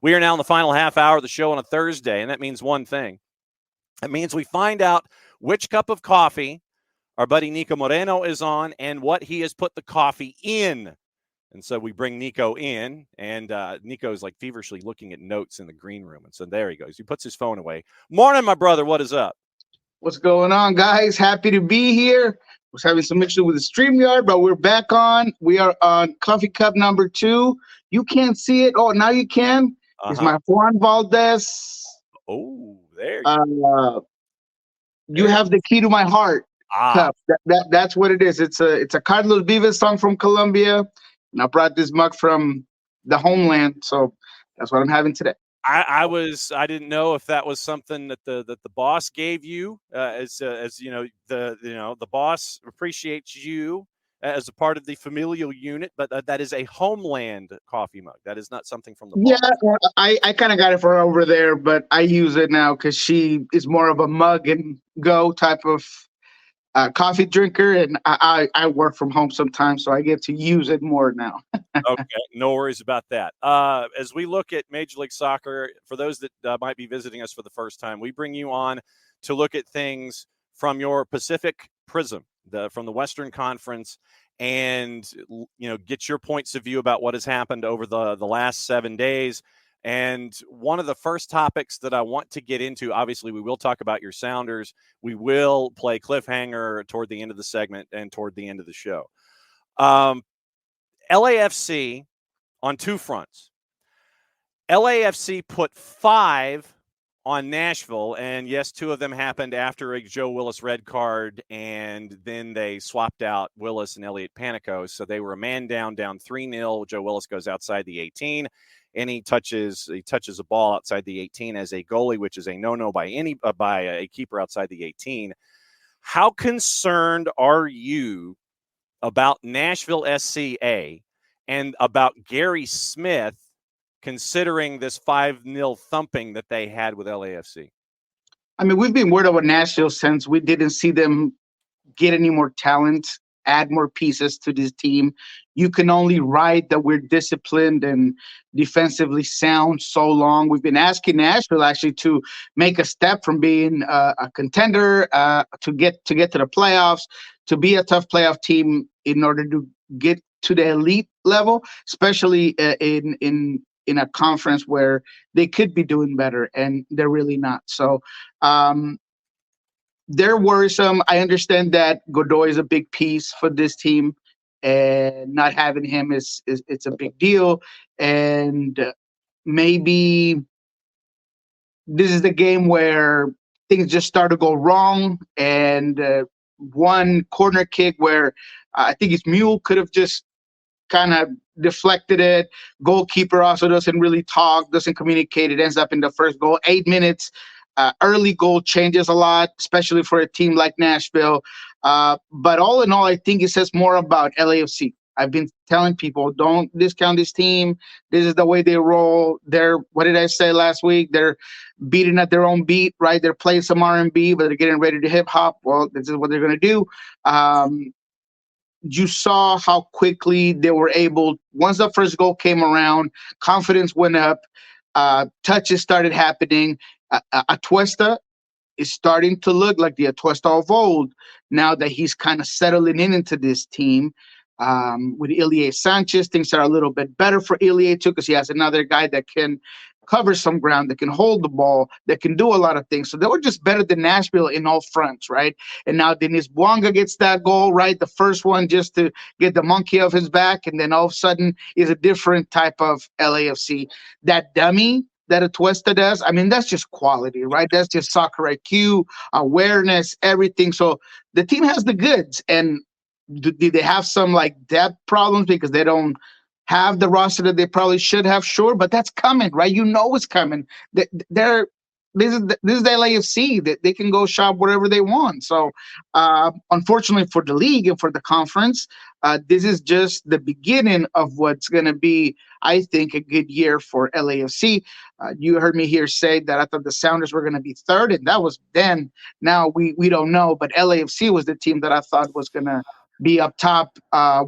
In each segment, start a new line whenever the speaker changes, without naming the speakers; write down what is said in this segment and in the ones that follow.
We are now in the final half hour of the show on a Thursday, and that means one thing. It means we find out which cup of coffee our buddy Niko Moreno is on and what he has put the coffee in. And so we bring Niko in, and Niko is like feverishly looking at notes in the green room. And so there he goes. He puts his phone away. Morning, my brother. What is up?
What's going on, guys? Happy to be here. Was having some issue with the StreamYard, but we're back on. We are on coffee cup number 2. You can't see it. Oh, now you can. It's my Juan Valdez.
Oh, there
you have the key to my heart cup. That's what it is. It's a Carlos Vives song from Colombia, and I brought this mug from the homeland, so that's what I'm having today.
I didn't know if that was something that the boss gave you as the boss appreciates you as a part of the familial unit, but that is a homeland coffee mug. That is not something from the boss.
Yeah, I kind of got it for her over there, but I use it now because she is more of a mug and go type of coffee drinker, and I work from home sometimes, so I get to use it more now.
Okay, no worries about that. As we look at Major League Soccer, for those that might be visiting us for the first time, we bring you on to look at things from your Pacific prism, from the Western Conference, and get your points of view about what has happened over the last 7 days. And one of the first topics that I want to get into, obviously, we will talk about your Sounders. We will play cliffhanger toward the end of the segment and toward the end of the show. LAFC on two fronts. LAFC put 5 on Nashville, and yes, 2 of them happened after a Joe Willis red card, and then they swapped out Willis and Elliot Panicos. So they were a man down 3-0. Joe Willis goes outside the 18, and he touches a ball outside the 18 as a goalie, which is a no-no by a keeper outside the 18. How concerned are you about Nashville SCA and about Gary Smith, considering this 5-0 thumping that they had with LAFC?
I mean, we've been worried about Nashville since we didn't see them get any more talent, add more pieces to this team. You can only write that we're disciplined and defensively sound so long. We've been asking Nashville actually to make a step from being a contender to get to the playoffs, to be a tough playoff team in order to get to the elite level, especially in a conference where they could be doing better, and they're really not. So they're worrisome. I understand that Godoy is a big piece for this team, and not having him is it's a big deal. And maybe this is the game where things just start to go wrong. And one corner kick where I think his mule could have just kind of deflected it. Goalkeeper also doesn't really talk, doesn't communicate. It ends up in the first goal. 8 minutes. Early goal changes a lot, especially for a team like Nashville. But all in all, I think it says more about LAFC. I've been telling people, don't discount this team. This is the way they roll. What did I say last week? They're beating at their own beat, right? They're playing some R&B, but they're getting ready to hip hop. Well, this is what they're going to do. You saw how quickly they were able, once the first goal came around, confidence went up, touches started happening. Atuesta is starting to look like the Atuesta of old now that he's kind of settling into this team. With Ilie Sanchez, things are a little bit better for Ilie too, because he has another guy that can cover some ground, that can hold the ball, that can do a lot of things. So they were just better than Nashville in all fronts, right? And now Denis Bouanga gets that goal, right? The first one just to get the monkey off his back, and then all of a sudden is a different type of LAFC. That dummy that Atuesta does, I mean, that's just quality, right? That's just soccer IQ, awareness, everything. So the team has the goods. And did they have some like depth problems because they don't have the roster that they probably should have? Sure, but that's coming, right? You know it's coming. This is the LAFC that they can go shop wherever they want. So unfortunately for the league and for the conference, this is just the beginning of what's going to be, I think, a good year for LAFC. You heard me here say that I thought the Sounders were going to be third, and that was then. Now we don't know, but LAFC was the team that I thought was going to be up top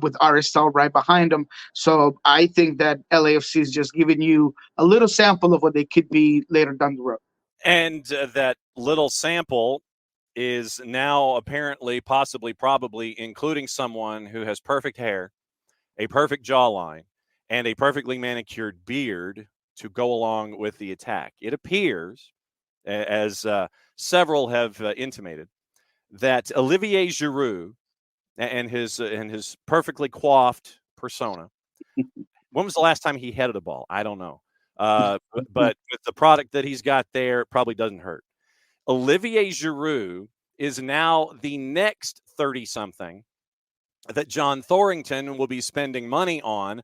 with RSL right behind them. So I think that LAFC is just giving you a little sample of what they could be later down the road.
And that little sample is now apparently, possibly, probably including someone who has perfect hair, a perfect jawline, and a perfectly manicured beard to go along with the attack. It appears, as several have intimated, that Olivier Giroud and his perfectly coiffed persona. When was the last time he headed a ball? I don't know. But with the product that he's got there, it probably doesn't hurt. Olivier Giroud is now the next 30-something that John Thorrington will be spending money on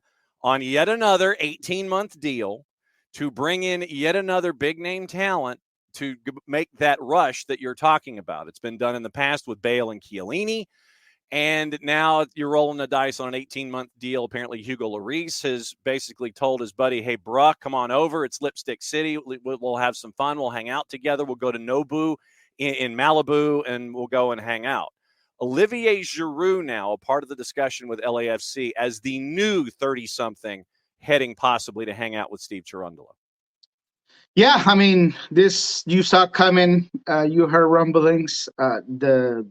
yet another 18-month deal to bring in yet another big-name talent to make that rush that you're talking about. It's been done in the past with Bale and Chiellini, and now you're rolling the dice on an 18-month deal. Apparently, Hugo Lloris has basically told his buddy, hey, bruh, come on over. It's Lipstick City. We'll have some fun. We'll hang out together. We'll go to Nobu in Malibu, and we'll go and hang out. Olivier Giroud now a part of the discussion with LAFC as the new 30-something heading possibly to hang out with Steve Cherundolo.
Yeah, I mean, this you saw coming. You heard rumblings. The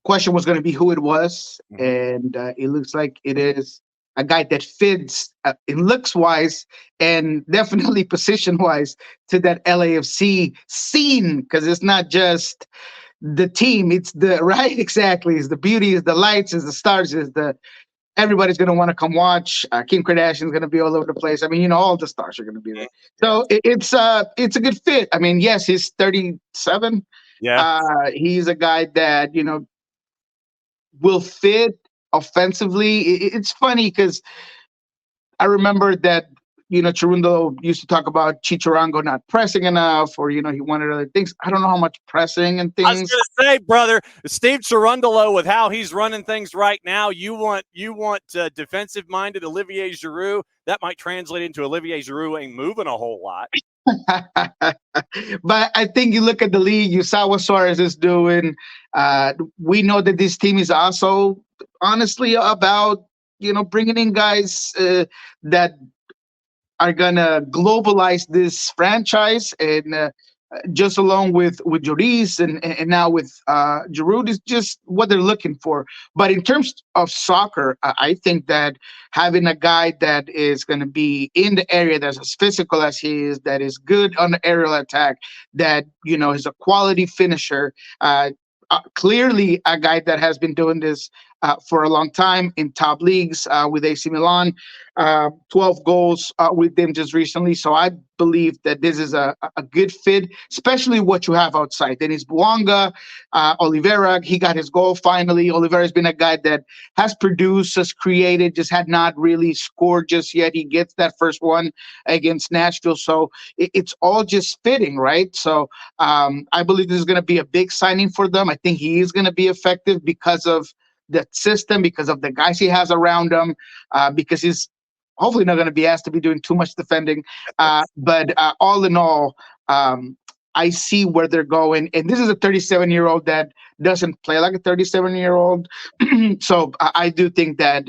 question was going to be who it was, and it looks like it is a guy that fits in looks-wise and definitely position-wise to that LAFC scene, because it's not just the team, it's the right, exactly. It's the beauty, is the lights, is the stars, is the everybody's going to want to come watch. Kim Kardashian's going to be all over the place. I mean, all the stars are going to be there. So it's a good fit. I mean, yes, he's 37.
Yeah,
he's a guy that will fit offensively. It's funny because I remember that Cherundolo used to talk about Chicharito not pressing enough, or he wanted other things. I don't know how much pressing and things.
I was going to say, brother, Steve Cherundolo, with how he's running things right now, you want defensive-minded Olivier Giroud. That might translate into Olivier Giroud ain't moving a whole lot.
But I think you look at the league, you saw what Suarez is doing. We know that this team is also honestly about bringing in guys that are gonna globalize this franchise, and just along with Lloris and now with Giroud is just what they're looking for. But in terms of soccer, I think that having a guy that is going to be in the area, that's as physical as he is, that is good on the aerial attack, that is a quality finisher. Clearly a guy that has been doing this for a long time in top leagues with AC Milan, 12 goals with them just recently. So I believe that this is a good fit, especially what you have outside. Then it's Buanga, Oliveira. He got his goal finally. Oliveira has been a guy that has produced, has created, just had not really scored just yet. He gets that first one against Nashville. So it's all just fitting, right? So I believe this is going to be a big signing for them. I think he is going to be effective because of that system, because of the guys he has around him, because he's hopefully not going to be asked to be doing too much defending. But all in all, I see where they're going. And this is a 37-year-old that doesn't play like a 37-year-old. So I do think that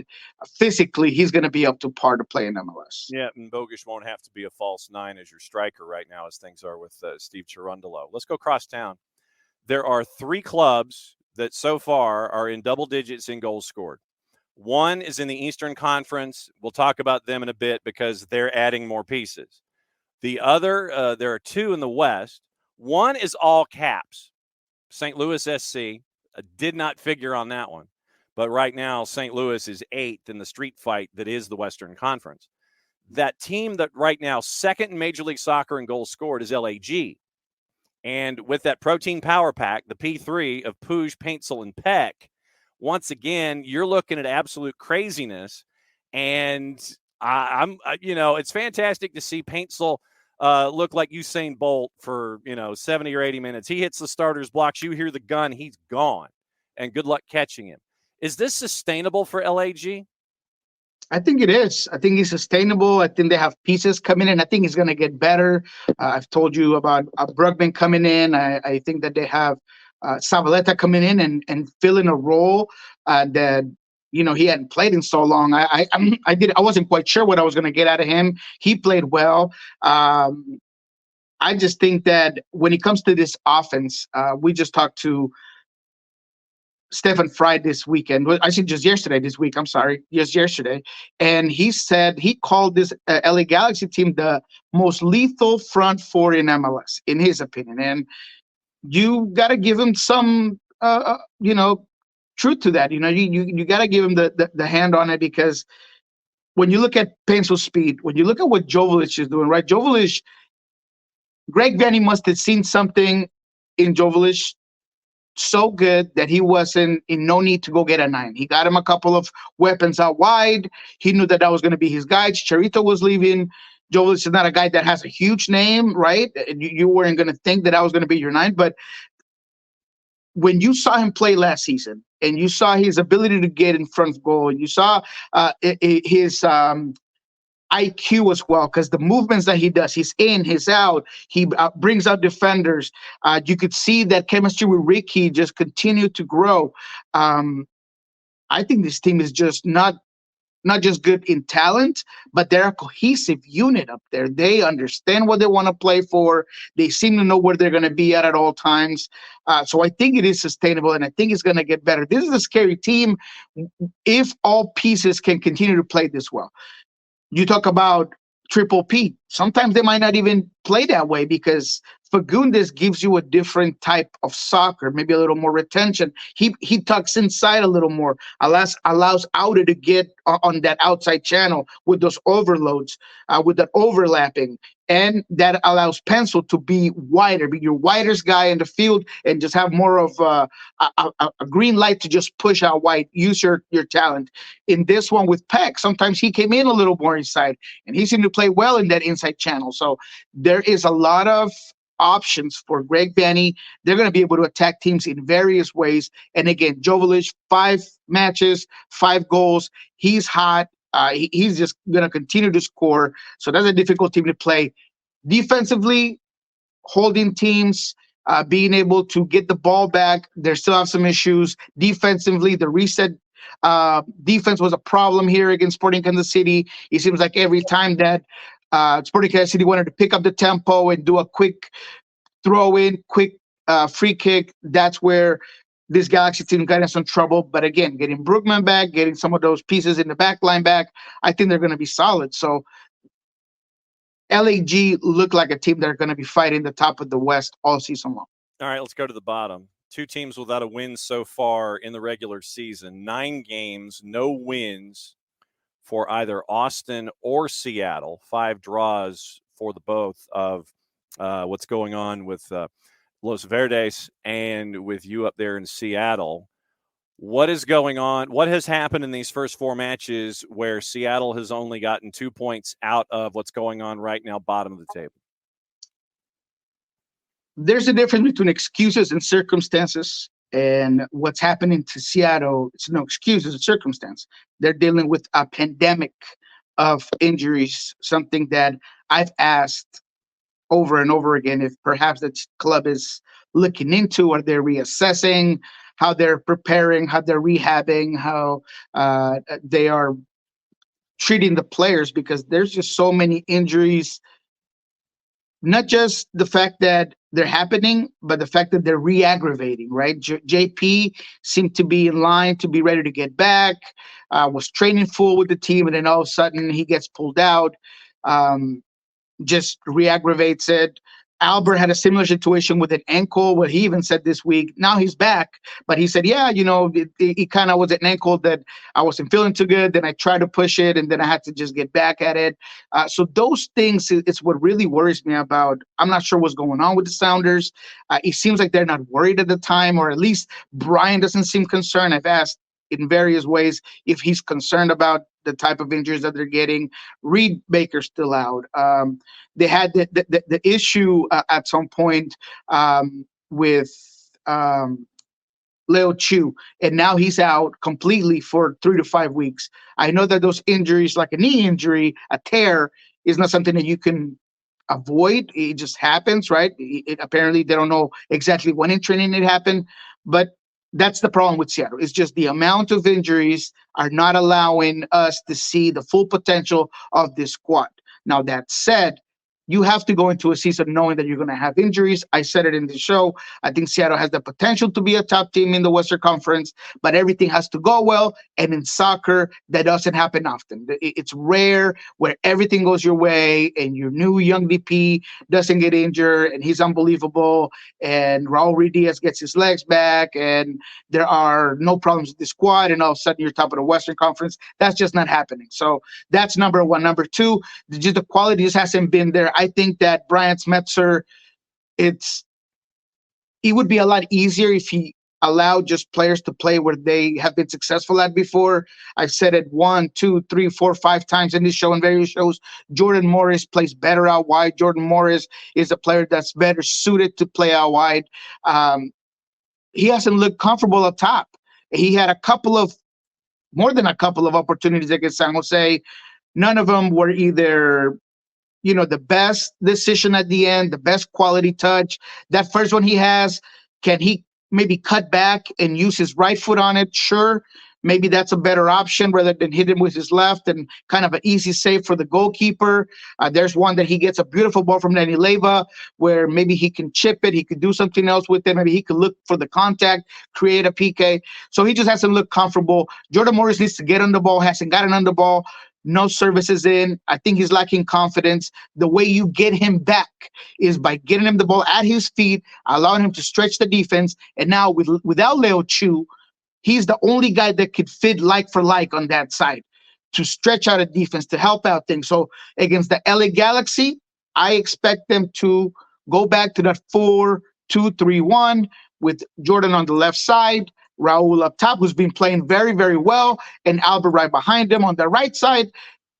physically he's going to be up to par to play in MLS.
Yeah, and Bogusz won't have to be a false nine as your striker right now, as things are with Steve Cherundolo. Let's go cross town. There are 3 clubs that so far are in double digits in goals scored. One is in the Eastern Conference. We'll talk about them in a bit because they're adding more pieces. The other, there are 2 in the West. One is all caps. St. Louis SC did not figure on that one. But right now, St. Louis is 8th in the street fight that is the Western Conference. That team that right now second in Major League Soccer in goals scored is LAG. And with that protein power pack, the P3 of Puig, Paintsel, and Peck, once again, you're looking at absolute craziness. And it's fantastic to see Paintsel look like Usain Bolt for 70 or 80 minutes. He hits the starter's blocks. You hear the gun, he's gone. And good luck catching him. Is this sustainable for LAG?
I think it is. I think it's sustainable. I think they have pieces coming in. I think it's going to get better. I've told you about Brugman coming in. I think that they have Zabaleta coming in and filling a role that he hadn't played in so long. I wasn't quite sure what I was going to get out of him. He played well. I just think that when it comes to this offense, we just talked to Stefan Fry this weekend. Well, I said just yesterday, this week. I'm sorry, just yesterday. And he said he called this LA Galaxy team the most lethal front four in MLS, in his opinion. And you got to give him some, truth to that. You got to give him the hand on it, because when you look at pencil speed, when you look at what Joveljic is doing, right? Greg Vanny must have seen something in Joveljic so good that he wasn't in no need to go get a 9. He got him a couple of weapons out wide. He knew that was going to be his guy. Chicharito was leaving. Joveljic is not a guy that has a huge name, right? You weren't going to think that was going to be your 9. But when you saw him play last season and you saw his ability to get in front of goal, and you saw his IQ as well, because the movements that he does, he's in, he's out, he brings out defenders. You could see that chemistry with Ricky just continued to grow. I think this team is just not just good in talent, but they're a cohesive unit up there. They understand what they want to play for. They seem to know where they're going to be at all times. So I think it is sustainable, and I think it's going to get better. This is a scary team if all pieces can continue to play this well. You talk about Triple P. Sometimes they might not even play that way, because Fagundes gives you a different type of soccer, maybe a little more retention. He tucks inside a little more, allows Auda to get on that outside channel with those overloads, with that overlapping. And that allows Pencil to be wider, be your widest guy in the field, and just have more of a green light to just push out wide, use your talent. In this one with Peck, sometimes he came in a little more inside, and he seemed to play well in that inside channel. So there is a lot of options for Greg Vanny. They're going to be able to attack teams in various ways. And again, Joveljic, 5 matches, 5 goals. He's hot. He's just going to continue to score. So that's a difficult team to play. Defensively, holding teams, being able to get the ball back. They still have some issues. Defensively, the reset defense was a problem here against Sporting Kansas City. It seems like every time that Sporting Kansas City wanted to pick up the tempo and do a quick throw in, quick free kick, that's where this Galaxy team got in some trouble. But again, getting Brookman back, getting some of those pieces in the back line back, I think they're going to be solid. So LAG look like a team that are going to be fighting the top of the West all season long.
All right, let's go to the bottom. 2 teams without a win so far in the regular season. 9 games, no wins for either Austin or Seattle. 5 draws for the both of what's going on with Los Verdes and with you up there in Seattle. What is going on? What has happened in these first 4 matches where Seattle has only gotten 2 points out of what's going on right now, bottom of the table?
There's a difference between excuses and circumstances. And what's happening to Seattle, it's no excuse, it's a circumstance. They're dealing with a pandemic of injuries, something that I've asked over and over again if perhaps the club is looking into, or they're reassessing how they're preparing, how they're rehabbing, how they are treating the players, because there's just so many injuries. Not just the fact that they're happening, but the fact that they're re-aggravating, right? JP seemed to be in line to be ready to get back, was training full with the team, and then all of a sudden he gets pulled out, just re-aggravates it. Albert had a similar situation with an ankle, where he even said this week, now he's back, but he said, yeah, it kind of was an ankle that I wasn't feeling too good. Then I tried to push it, and then I had to just get back at it. So those things, it's what really worries me about. I'm not sure what's going on with the Sounders. It seems like they're not worried at the time, or at least Brian doesn't seem concerned. I've asked in various ways if he's concerned about the type of injuries that they're getting. Reed Baker's still out. They had the issue at some point with Leo Chu, and now he's out completely for 3 to 5 weeks. I know that those injuries, like a knee injury, a tear, is not something that you can avoid. It just happens, right? Apparently, they don't know exactly when in training it happened, but that's the problem with Seattle. It's just the amount of injuries are not allowing us to see the full potential of this squad. Now, that said, you have to go into a season knowing that you're going to have injuries. I said it in the show. I think Seattle has the potential to be a top team in the Western Conference, but everything has to go well. And in soccer, that doesn't happen often. It's rare where everything goes your way and your new young DP doesn't get injured and he's unbelievable. And Raul Ruiz gets his legs back and there are no problems with the squad. And all of a sudden you're top of the Western Conference. That's just not happening. So that's number one. Number two, just the quality just hasn't been there. I think that Brian Smetzer, it would be a lot easier if he allowed just players to play where they have been successful at before. I've said it 1, 2, 3, 4, 5 times in this show and various shows. Jordan Morris plays better out wide. Jordan Morris is a player that's better suited to play out wide. He hasn't looked comfortable up top. He had more than a couple of opportunities against San Jose. None of them were either the best decision at the end, the best quality touch. That first one he has, can he maybe cut back and use his right foot on it? Sure. Maybe that's a better option rather than hit him with his left and kind of an easy save for the goalkeeper. There's one that he gets a beautiful ball from Danny Leyva where maybe he can chip it. He could do something else with it. Maybe he could look for the contact, create a PK. So he just hasn't looked comfortable. Jordan Morris needs to get on the ball, hasn't gotten on the ball. No services in. I think he's lacking confidence. The way you get him back is by getting him the ball at his feet, allowing him to stretch the defense. And now without Leo Chu, he's the only guy that could fit like for like on that side to stretch out a defense, to help out things. So against the LA Galaxy, I expect them to go back to that 4-2-3-1 with Jordan on the left side, Raul up top, who's been playing very, very well, and Albert right behind him. On the right side,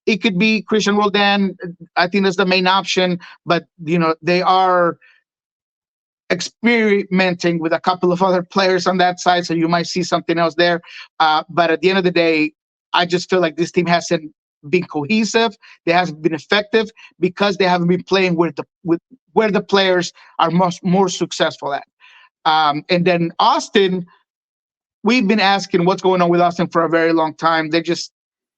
it could be Christian Roldan. I think that's the main option, but they are experimenting with a couple of other players on that side, so you might see something else there. But at the end of the day, I just feel like this team hasn't been cohesive. They haven't been effective because they haven't been playing with where the players are more successful at. And then Austin, we've been asking what's going on with Austin for a very long time. They just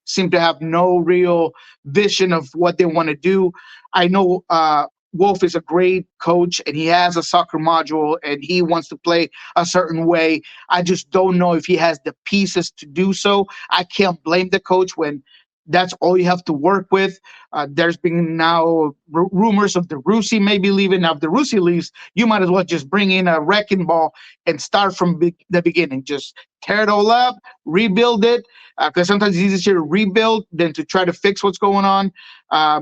seem to have no real vision of what they want to do. I know Wolf is a great coach and he has a soccer module and he wants to play a certain way. I just don't know if he has the pieces to do so. I can't blame the coach when that's all you have to work with. There's been now rumors of the Rusi maybe leaving. Now, if the Rusi leaves, you might as well just bring in a wrecking ball and start from the beginning. Just tear it all up, rebuild it, because sometimes it's easier to rebuild than to try to fix what's going on.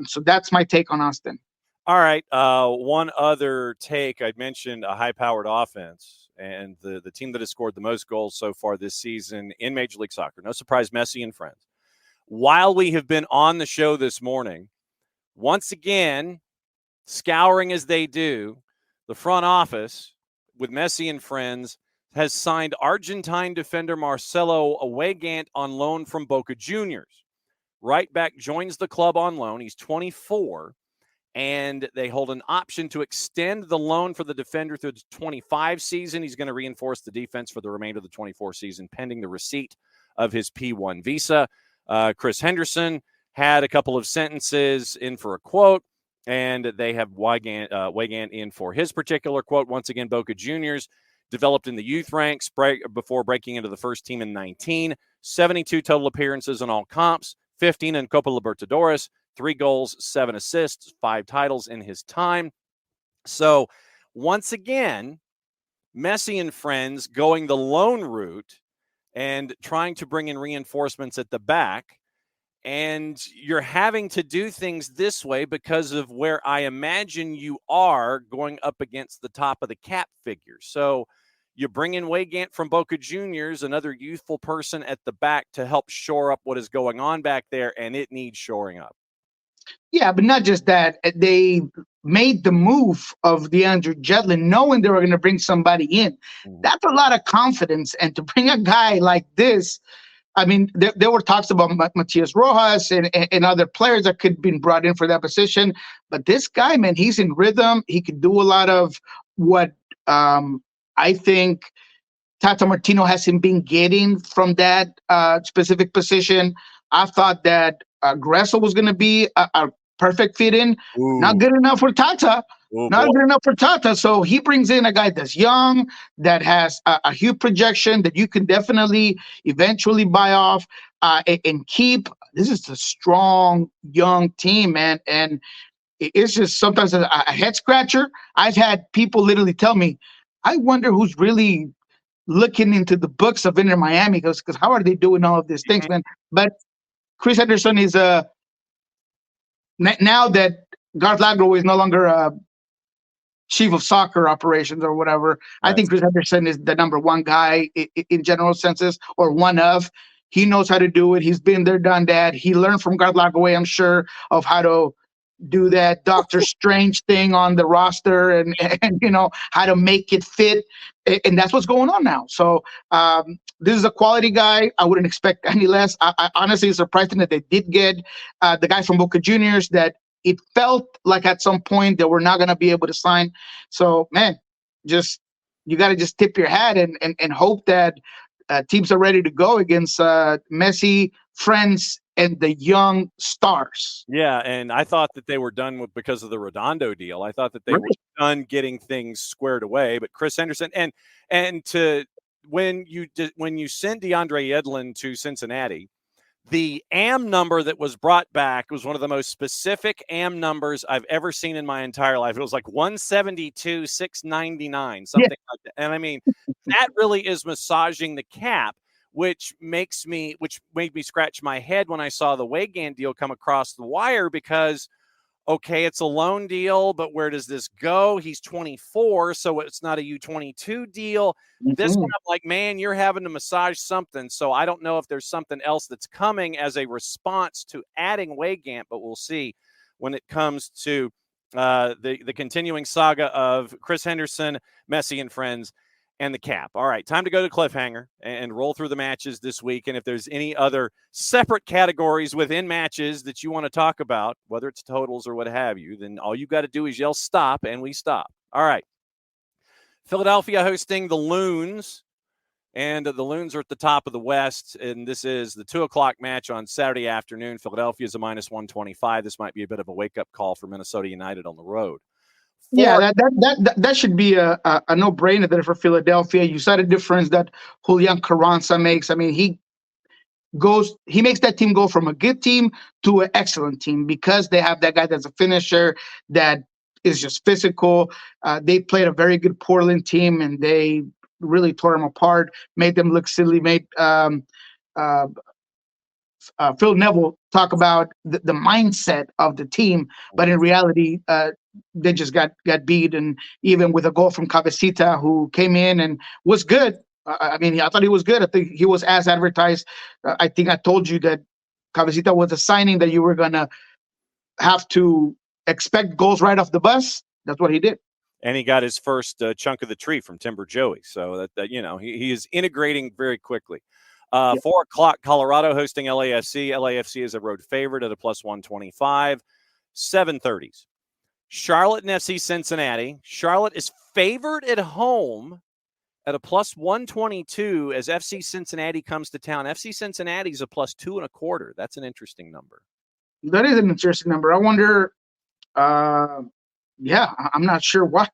So that's my take on Austin.
All right. One other take. I mentioned a high-powered offense, and the team that has scored the most goals so far this season in Major League Soccer. No surprise, Messi and friends. While we have been on the show this morning, once again, scouring as they do, the front office with Messi and friends has signed Argentine defender Marcelo Weigand on loan from Boca Juniors. Right back joins the club on loan. He's 24, and they hold an option to extend the loan for the defender through the 25 season. He's going to reinforce the defense for the remainder of the 24 season, pending the receipt of his P1 visa. Chris Henderson had a couple of sentences in for a quote, and they have Weigand in for his particular quote. Once again, Boca Juniors developed in the youth ranks before breaking into the first team in 19, 72 total appearances in all comps, 15 in Copa Libertadores, 3 goals, 7 assists, 5 titles in his time. So once again, Messi and friends going the loan route and trying to bring in reinforcements at the back. And you're having to do things this way because of where I imagine you are going up against the top of the cap figure. So you bring in Weigand from Boca Juniors, another youthful person at the back to help shore up what is going on back there, and it needs shoring up.
Yeah, but not just that. They made the move of DeAndre Jedlin knowing they were going to bring somebody in. That's a lot of confidence. And to bring a guy like this, I mean, there were talks about Matias Rojas and other players that could have been brought in for that position. But this guy, man, he's in rhythm. He could do a lot of what I think Tata Martino hasn't been getting from that specific position. I thought that Gressel was going to be a perfect fit in.
Ooh.
Not good enough for Tata.
Ooh,
Not
boy.
good enough for Tata. So he brings in a guy that's young, that has a huge projection, that you can definitely eventually buy off and keep. This is a strong, young team, man. And it's just sometimes a head scratcher. I've had people literally tell me, I wonder who's really looking into the books of Inter Miami, because how are they doing all of these things, man? But Chris Henderson is now that Garth Lagerwey is no longer chief of soccer operations or whatever. Right. I think Chris Henderson is the number one guy in general senses, or one of. He knows how to do it. He's been there, done that. He learned from Garth Lagerwey, I'm sure, of how to do that Doctor Strange thing on the roster and how to make it fit. And that's what's going on now. So this is a quality guy. I wouldn't expect any less. I honestly surprised that they did get the guy from Boca Juniors that it felt like at some point they were not going to be able to sign. So, man, you got to just tip your hat and hope that teams are ready to go against Messi, friends, and the young stars.
Yeah, and I thought that they were done because of the Redondo deal. I thought that they were done getting things squared away. But Chris Henderson and when you send DeAndre Yedlin to Cincinnati, the AM number that was brought back was one of the most specific AM numbers I've ever seen in my entire life. It was like 172, 699, something like that. And I mean, that really is massaging the cap, which made me scratch my head when I saw the Weigand deal come across the wire, because, okay, it's a loan deal, but where does this go? He's 24, so it's not a U22 deal. Mm-hmm. This one, I'm like, man, you're having to massage something. So I don't know if there's something else that's coming as a response to adding Weigand, but we'll see when it comes to the continuing saga of Chris Henderson, Messi and friends, and the cap. All right, time to go to cliffhanger and roll through the matches this week. And if there's any other separate categories within matches that you want to talk about, whether it's totals or what have you, then all you got to do is yell stop, and we stop. All right. Philadelphia hosting the Loons, and the Loons are at the top of the West, and this is the 2:00 match on Saturday afternoon. Philadelphia is a -125. This might be a bit of a wake-up call for Minnesota United on the road.
Yeah, that should be a no-brainer there for Philadelphia. You saw the difference that Julian Carranza makes. I mean, he makes that team go from a good team to an excellent team because they have that guy that's a finisher that is just physical. They played a very good Portland team, and they really tore them apart, made them look silly, made Phil Neville talk about the mindset of the team, but in reality, they just got beat. And even with a goal from Cabecita, who came in and was good. I mean, I thought he was good. I think he was as advertised. I think I told you that Cabecita was a signing that you were going to have to expect goals right off the bus. That's what he did.
And he got his first chunk of the tree from Timber Joey. So that he is integrating very quickly. 4:00, Colorado hosting LAFC. LAFC is a road favorite at a +125. 7:30s. Charlotte and FC Cincinnati. Charlotte is favored at home at a +122 as FC Cincinnati comes to town. FC Cincinnati is a +2.25. That's an interesting number.
That is an interesting number. I wonder. Yeah, I'm not sure why.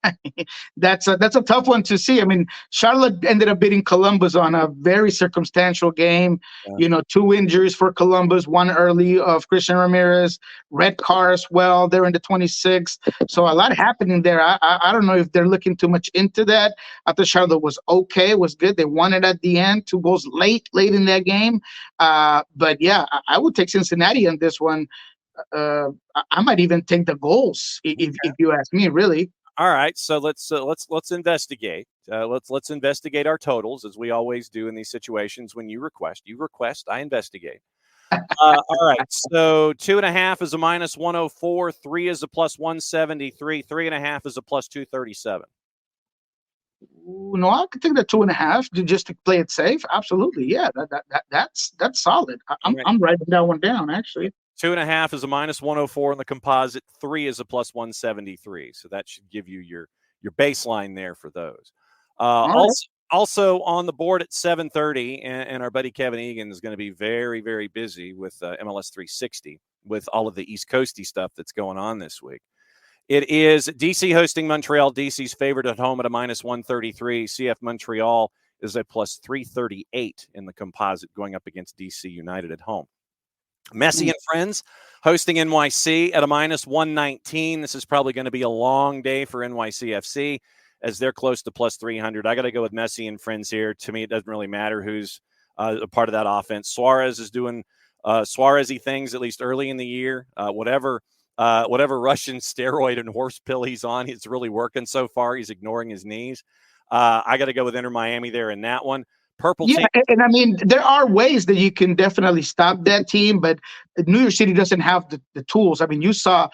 That's a tough one to see. I mean, Charlotte ended up beating Columbus on a very circumstantial game. Yeah. 2 injuries for Columbus, one early of Christian Ramirez, red car as well. They're in the 26th. So a lot happening there. I don't know if they're looking too much into that. I thought Charlotte was okay, was good. They won it at the end, 2 goals late in that game. But yeah, I would take Cincinnati on this one. I might even take the goals if you ask me, really.
All right, so let's investigate. Let's investigate our totals, as we always do in these situations. When you request, I investigate. All right, so 2.5 is a -104, 3 is a +173, 3.5 is a +237.
No, I could take the 2.5 just to play it safe. Absolutely, yeah. That's solid.
All right.
I'm writing that one down actually.
2.5 is a -104 in the composite. 3 is a +173. So that should give you your baseline there for those. Also on the board at 7:30, and our buddy Kevin Egan is going to be very, very busy with MLS 360 with all of the East Coasty stuff that's going on this week. It is DC hosting Montreal. DC's favored at home at a -133. CF Montreal is a +338 in the composite going up against DC United at home. Messi and Friends hosting NYC at a -119. This is probably going to be a long day for NYCFC as they're close to +300. I got to go with Messi and Friends here. To me, it doesn't really matter who's a part of that offense. Suarez is doing Suarez-y things, at least early in the year. Whatever Russian steroid and horse pill he's on, it's really working so far. He's ignoring his knees. I got to go with Inter Miami there in that one. Purple team.
And I mean, there are ways that you can definitely stop that team, but New York City doesn't have the tools. I mean, you saw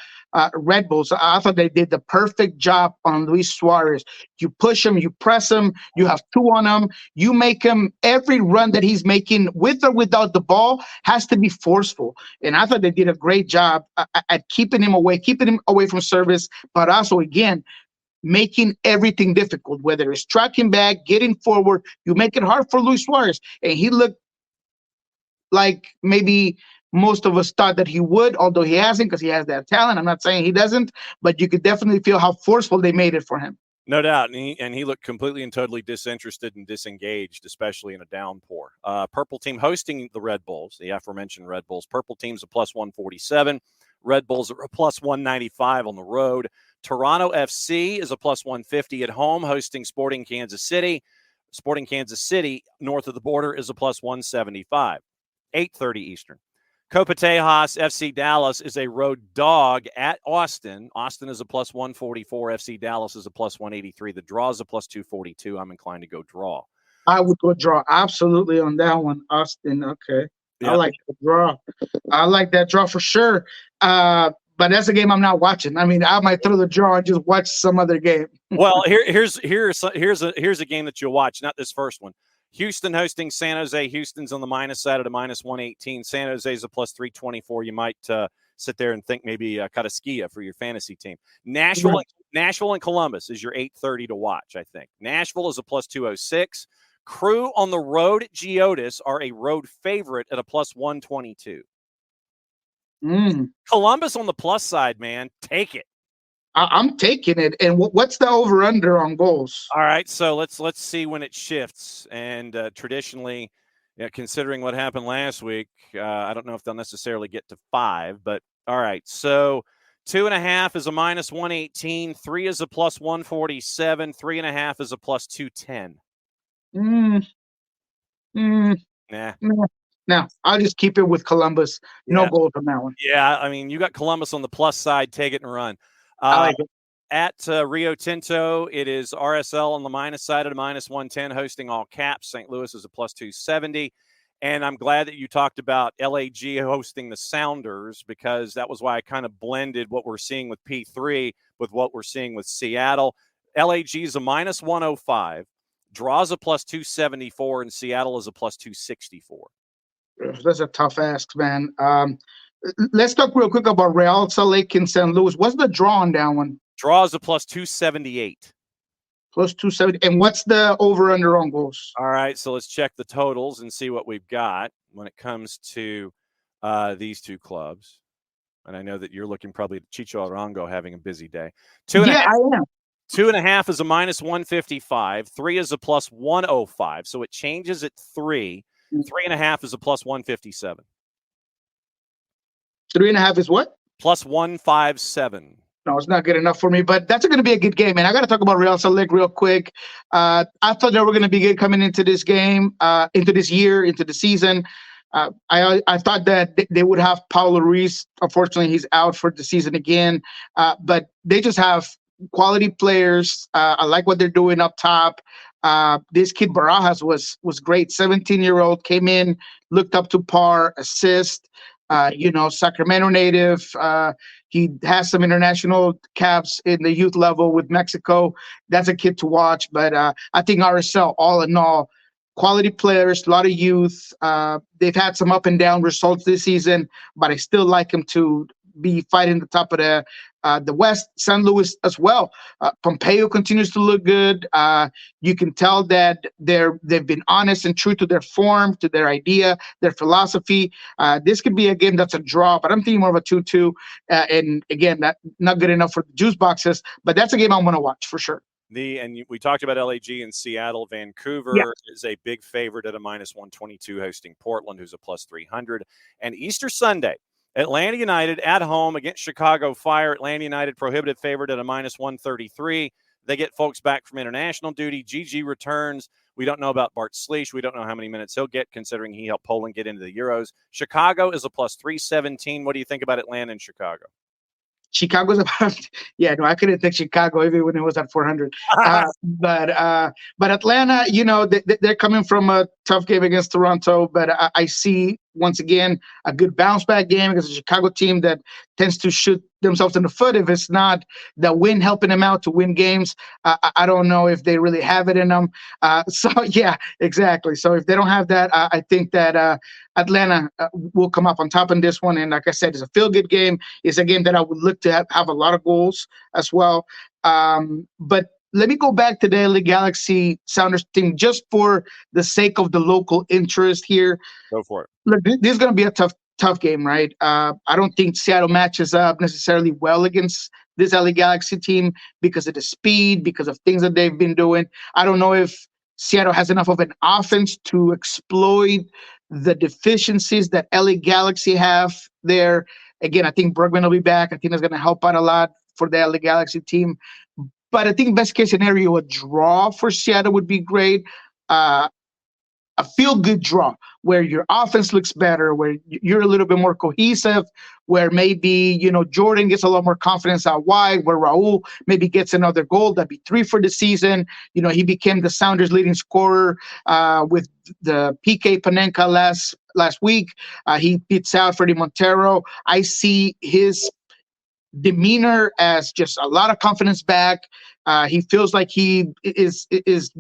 Red Bulls. I thought they did the perfect job on Luis Suarez. You push him, you press him, you have two on him, you make him, every run that he's making with or without the ball has to be forceful. And I thought they did a great job at keeping him away from service, but also, again, making everything difficult, whether it's tracking back, getting forward. You make it hard for Luis Suarez. And he looked like maybe most of us thought that he would, although he hasn't, because he has that talent. I'm not saying he doesn't, but you could definitely feel how forceful they made it for him.
No doubt. And he looked completely and totally disinterested and disengaged, especially in a downpour. Purple team hosting the Red Bulls, the aforementioned Red Bulls. Purple team's a +147. Red Bulls are a +195 on the road. Toronto FC is a +150 at home, hosting Sporting Kansas City. Sporting Kansas City, north of the border, is a +175. 8:30 Eastern. Copa Tejas FC Dallas is a road dog at Austin. Austin is a +144. FC Dallas is a +183. The draw is a +242. I'm inclined to go draw.
I would go draw absolutely on that one. Austin, okay. Yep. I like the draw. I like that draw for sure. But that's a game I'm not watching. I mean, I might throw the draw and just watch some other game.
Well, here's a game that you'll watch, not this first one. Houston hosting San Jose. Houston's on the minus side at a -118. San Jose's a +324. You might sit there and think maybe Kataskia for your fantasy team. Nashville and Columbus is your 8:30 to watch, I think. Nashville is a +206. Crew on the road at Geodis are a road favorite at a +122. Columbus on the plus side, man. Take it.
I'm taking it. And what's the over/under on goals?
All right, so let's see when it shifts. And traditionally, considering what happened last week, I don't know if they'll necessarily get to 5. But all right, so 2.5 is a -118. 3 is a +147. 3.5 is a +210. Nah.
No, I'll just keep it with Columbus. No goals on that one.
Yeah, I mean, you got Columbus on the plus side. Take it and run.
I like it.
At Rio Tinto, it is RSL on the minus side at a -110, hosting all caps. St. Louis is a +270. And I'm glad that you talked about LAG hosting the Sounders, because that was why I kind of blended what we're seeing with P3 with what we're seeing with Seattle. LAG is a -105, draws a +274, and Seattle is a +264.
That's a tough ask, man. Let's talk real quick about Real Salt Lake and St. Louis. What's the draw on that one?
Draw is a +278.
+270. And what's the over/under on goals?
All right, so let's check the totals and see what we've got when it comes to these two clubs. And I know that you're looking probably at Chicho Arango having a busy day.
I am.
2.5 is a -155. 3 is a +105. So it changes at 3. 3.5 is a +157.
3.5 is what?
+157.
No, it's not good enough for me, but that's going to be a good game. And I got to talk about Real Salt Lake real quick. I thought they were going to be good coming into this game, into this year, into the season. I thought that they would have Paulo Ruiz. Unfortunately, he's out for the season again. But they just have quality players. I like what they're doing up top. This kid Barajas was great. 17-year-old, came in, looked up to par, assist. Sacramento native. He has some international caps in the youth level with Mexico. That's a kid to watch. But I think RSL, all in all, quality players, a lot of youth. They've had some up and down results this season, but I still like him to be fighting the top of the West. San Luis as well. Pompeo continues to look good. You can tell that they've been honest and true to their form, to their idea, their philosophy. This could be a game that's a draw, but I'm thinking more of a 2-2. And again, not good enough for the juice boxes, but that's a game I'm going to watch for sure.
We talked about LAG in Seattle. Vancouver is a big favorite at a -122, hosting Portland, who's a +300. And Easter Sunday, Atlanta United at home against Chicago Fire. Atlanta United prohibited favorite at a -133. They get folks back from international duty. GG returns. We don't know about Bart Sliech. We don't know how many minutes he'll get, considering he helped Poland get into the Euros. Chicago is a +317. What do you think about Atlanta and Chicago?
Chicago's about, I couldn't think Chicago even when it was at 400. But Atlanta, they're coming from a tough game against Toronto, but I see once again a good bounce back game against a Chicago team that tends to shoot themselves in the foot if it's not the win helping them out to win games. I don't know if they really have it in them. So yeah, exactly. So if they don't have that, I think that Atlanta will come up on top in this one. And like I said, it's a feel-good game. It's a game that I would look to have a lot of goals as well. But let me go back to the LA Galaxy Sounders team just for the sake of the local interest here.
Go for it.
Look, this is going to be a tough game, right? I don't think Seattle matches up necessarily well against this LA Galaxy team because of the speed, because of things that they've been doing. I don't know if Seattle has enough of an offense to exploit the deficiencies that LA Galaxy have there. Again, I think Bergman will be back. I think that's going to help out a lot for the LA Galaxy team. But I think best case scenario, a draw for Seattle would be great. A feel-good draw where your offense looks better, where you're a little bit more cohesive, where maybe, Jordan gets a lot more confidence out wide, where Raul maybe gets another goal. That'd be 3 for the season. He became the Sounders leading scorer with the PK Panenka last week. He beats out Freddie Montero. I see his demeanor as just a lot of confidence back. He feels like he is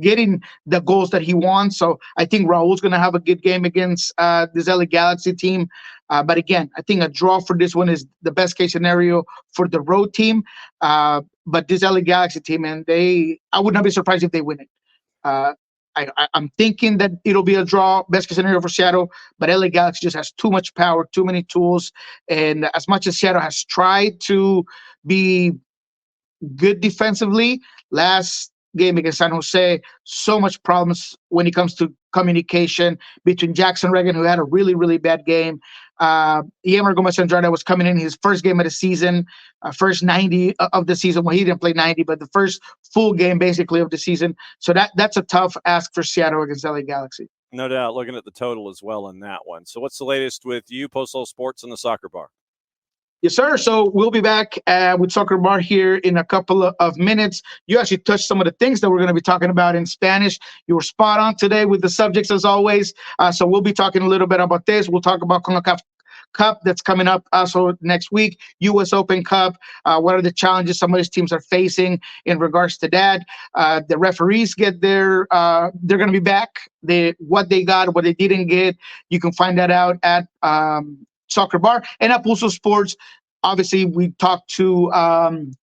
getting the goals that he wants. So I think Raul's going to have a good game against this LA Galaxy team. But again, I think a draw for this one is the best case scenario for the road team. But this LA Galaxy team, and I would not be surprised if they win it. I'm thinking that it'll be a draw, best case scenario for Seattle, but LA Galaxy just has too much power, too many tools. And as much as Seattle has tried to be good defensively, last game against San Jose, so much problems when it comes to communication between Jackson Reagan, who had a really, really bad game. Yemer Gomez-Andrade was coming in his first game of the season, first 90 of the season. Well, he didn't play 90, but the first full game basically of the season. So that's a tough ask for Seattle against LA Galaxy.
No doubt, looking at the total as well in that one. So what's the latest with you, Postal Sports, and the Soccer Bar?
Yes, sir. So we'll be back with Soccer Bar here in a couple of minutes. You actually touched some of the things that we're going to be talking about in Spanish. You were spot on today with the subjects as always. So we'll be talking a little bit about this. We'll talk about CONCACAF Cup that's coming up also next week, U.S. Open Cup. What are the challenges some of these teams are facing in regards to that? The referees get they're going to be back. What they got, what they didn't get, you can find that out at Soccer Bar and at Pulso Sports. Obviously, we talked to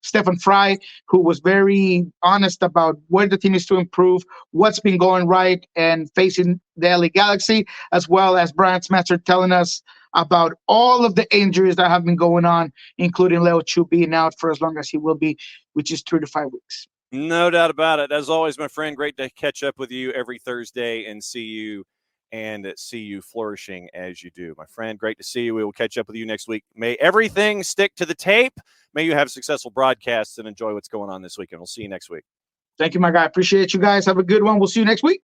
Stefan Fry, who was very honest about where the team is to improve, what's been going right, and facing the LA Galaxy, as well as Brian Smetzer telling us about all of the injuries that have been going on, including Leo Chu being out for as long as he will be, which is 3 to 5 weeks.
No doubt about it. As always, my friend, great to catch up with you every Thursday and see you flourishing as you do. My friend, great to see you. We will catch up with you next week. May everything stick to the tape. May you have successful broadcasts and enjoy what's going on this weekend. We'll see you next week.
Thank you, my guy. Appreciate you guys. Have a good one. We'll see you next week.